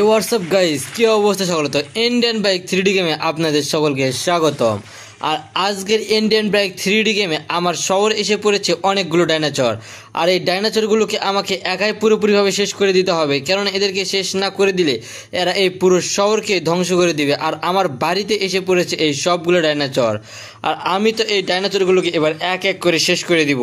WhatsApp guys, কি অবস্থা? সকলে তো ইন্ডিয়ান বাইক 3D গেমে আপনাদের সকলকে স্বাগতম। আর আজকের ইন্ডিয়ান বাইক 3D গেমে আমার শহর এসে পড়েছে অনেকগুলো ডাইনোসর। আর এই ডাইনোসরগুলোকে আমাকে একাই পুরোপুরিভাবে শেষ করে দিতে হবে, কেননা এদেরকে শেষ না করে দিলে এরা এই পুরো শহরকে ধ্বংস করে দিবে। আর আমার বাড়িতে এসে পড়েছে এই সবগুলো ডাইনোসর, আর আমি তো এই ডাইনোসরগুলোকে এবার এক এক করে শেষ করে দিব।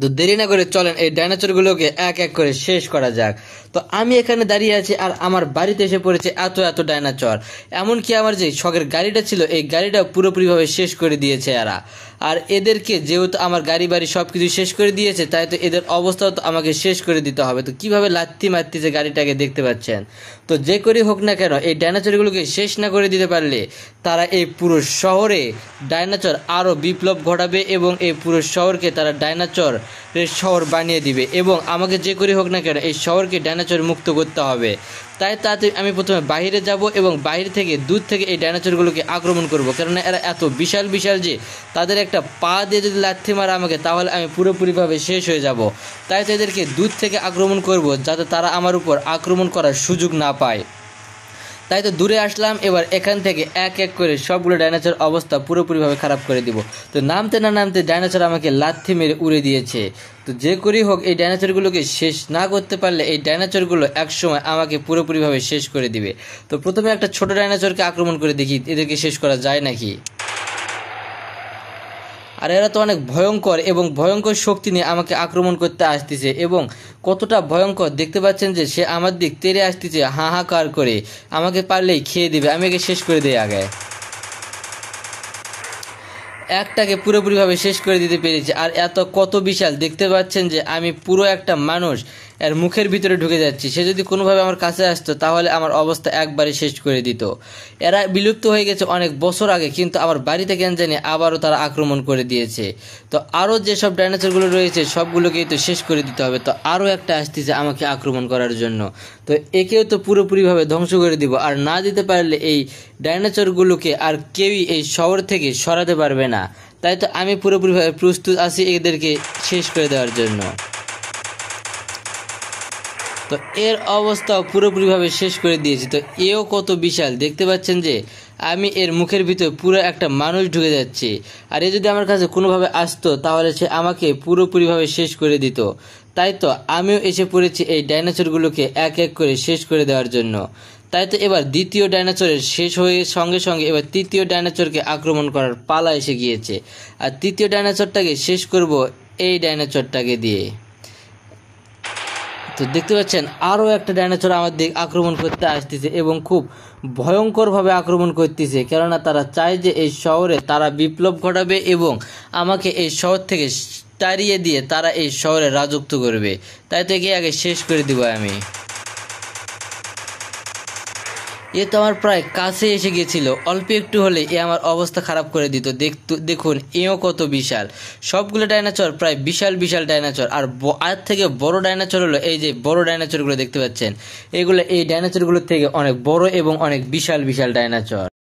তো দেরি না করে চলেন এই ডাইনোসরগুলোকে এক এক করে শেষ করা যাক। তো আমি এখানে দাঁড়িয়ে আছি আর আমার বাড়িতে এসে পড়েছে এত এত ডাইনোসর। এমনকি আমার যে শখের গাড়িটা ছিল এই গাড়িটা পুরোপুরিভাবে শেষ করে দিয়েছে এরা। আর এদেরকে যেহেতু আমার গাড়ি বাড়ি সব কিছু শেষ করে দিয়েছে, তাই তো এদের অবস্থাও তো আমাকে শেষ করে দিতে হবে। তো কীভাবে লাত্তি মারতেছে গাড়িটাকে দেখতে পাচ্ছেন। তো যে করেই হোক না কেন এই ডাইনোসরগুলোকে শেষ না করে দিতে পারলে তারা এই পুরো শহরে ডাইনোসর আরও বিপ্লব ঘটাবে এবং এই পুরো শহরকে তারা ডাইনোসর শহর বানিয়ে দিবে। এবং আমাকে যে করে হোক না কেন এই শহরকে ডাইনোসর মুক্ত করতে হবে। তাই তাতে আমি প্রথমে বাইরে যাব এবং বাইরে থেকে দূর থেকে এই ডাইনোসরগুলোকে আক্রমণ করব, কেননা এরা এত বিশাল বিশাল যে তাদের একটা পা দিয়ে যদি লাথি মারে আমাকে, তাহলে আমি পুরোপুরিভাবে শেষ হয়ে যাব। তাই তো এদেরকে দূর থেকে আক্রমণ করব, যাতে তারা আমার উপর আক্রমণ করার সুযোগ না পায়। তাই তো দূরে আসলাম, এবার এখান থেকে এক এক করে সবগুলো ডাইনোসর অবস্থা পুরোপুরিভাবে খারাপ করে দিব। তো নামতে না নামতে ডাইনোসর আমাকে লাথি মেরে উড়ে দিয়েছে। তো যে করেই হোক এই ডাইনোসরগুলোকে শেষ না করতে পারলে এই ডাইনোসরগুলো একসময় আমাকে পুরোপুরিভাবে শেষ করে দিবে। তো প্রথমে একটা ছোট ডাইনোসরকে আক্রমণ করে দেখি এদেরকে শেষ করা যায় নাকি। আর এরা তো অনেক ভয়ঙ্কর এবং ভয়ঙ্কর শক্তি নিয়ে আমাকে আক্রমণ করতে আসতেছে, এবং কতটা ভয়ঙ্কর দেখতে পাচ্ছেন যে সে আমার দিক তেড়ে আসতেছে হাহাকার করে। আমাকে পারলেই খেয়ে দিবে, আমি একে শেষ করে দিই আগে। একটাকে পুরোপুরিভাবে শেষ করে দিতে পেরেছি। আর এত কত বিশাল দেখতে পাচ্ছেন যে আমি পুরো একটা মানুষ এর মুখের ভিতরে ঢুকে যাচ্ছি। সে যদি কোনোভাবে আমার কাছে আসতো তাহলে আমার অবস্থা একবারে শেষ করে দিত। এরা বিলুপ্ত হয়ে গেছে অনেক বছর আগে, কিন্তু আমার বাড়িতে কেন জানি আবারও তারা আক্রমণ করে দিয়েছে। তো আরও যেসব ডাইনোসরগুলো রয়েছে সবগুলোকেই তো শেষ করে দিতে হবে। তো আরও একটা আসতেছে আমাকে আক্রমণ করার জন্য। তো একেও তো পুরোপুরিভাবে ধ্বংস করে দিব। আর না দিতে পারলে এই ডাইনোসরগুলোকে আর কেউই এই শহর থেকে সরাতে পারবে না। তাই তো আমি পুরোপুরিভাবে প্রস্তুত আছি এদেরকে শেষ করে দেওয়ার জন্য। তো এর অবস্থাও পুরোপুরিভাবে শেষ করে দিয়েছি। তো এও কত বিশাল দেখতে পাচ্ছেন যে আমি এর মুখের ভিতরে পুরো একটা মানুষ ঢুকে যাচ্ছে। আর এ যদি আমার কাছে কোনোভাবে আসতো তাহলে সে আমাকে পুরোপুরিভাবে শেষ করে দিত। তাই তো আমিও এসে পড়েছি এই ডাইনোসরগুলোকে এক এক করে শেষ করে দেওয়ার জন্য। তাই তো এবার দ্বিতীয় ডাইনোসরের শেষ হয়ে সঙ্গে সঙ্গে এবার তৃতীয় ডাইনোসরকে আক্রমণ করার পালা এসে গিয়েছে। আর তৃতীয় ডাইনোসরটাকে শেষ করব এই ডাইনোসরটাকে দিয়ে। তো দেখতে পাচ্ছেন আরও একটা ডাইনোসর আমার দিকে আক্রমণ করতে আসতেছে এবং খুব ভয়ঙ্করভাবে আক্রমণ করতেছে, কেননা তারা চায় যে এই শহরে তারা বিপ্লব ঘটাবে এবং আমাকে এই শহর থেকে তাড়িয়ে দিয়ে তারা এই শহরে রাজত্ব করবে। তাই তো একে আগে শেষ করে দিব আমি। এ তো আমার প্রায় কাছে এসে গেছিল, অল্প একটু হলে এ আমার অবস্থা খারাপ করে দিত। দেখুন এও কত বিশাল। সবগুলো ডাইনোসর প্রায় বিশাল বিশাল ডাইনোসর। আর আর থেকে বড় ডাইনোসর হলো এই যে বড় ডাইনোসরগুলো দেখতে পাচ্ছেন, এগুলো এই ডাইনোসরগুলোর থেকে অনেক বড় এবং অনেক বিশাল বিশাল ডাইনোসর।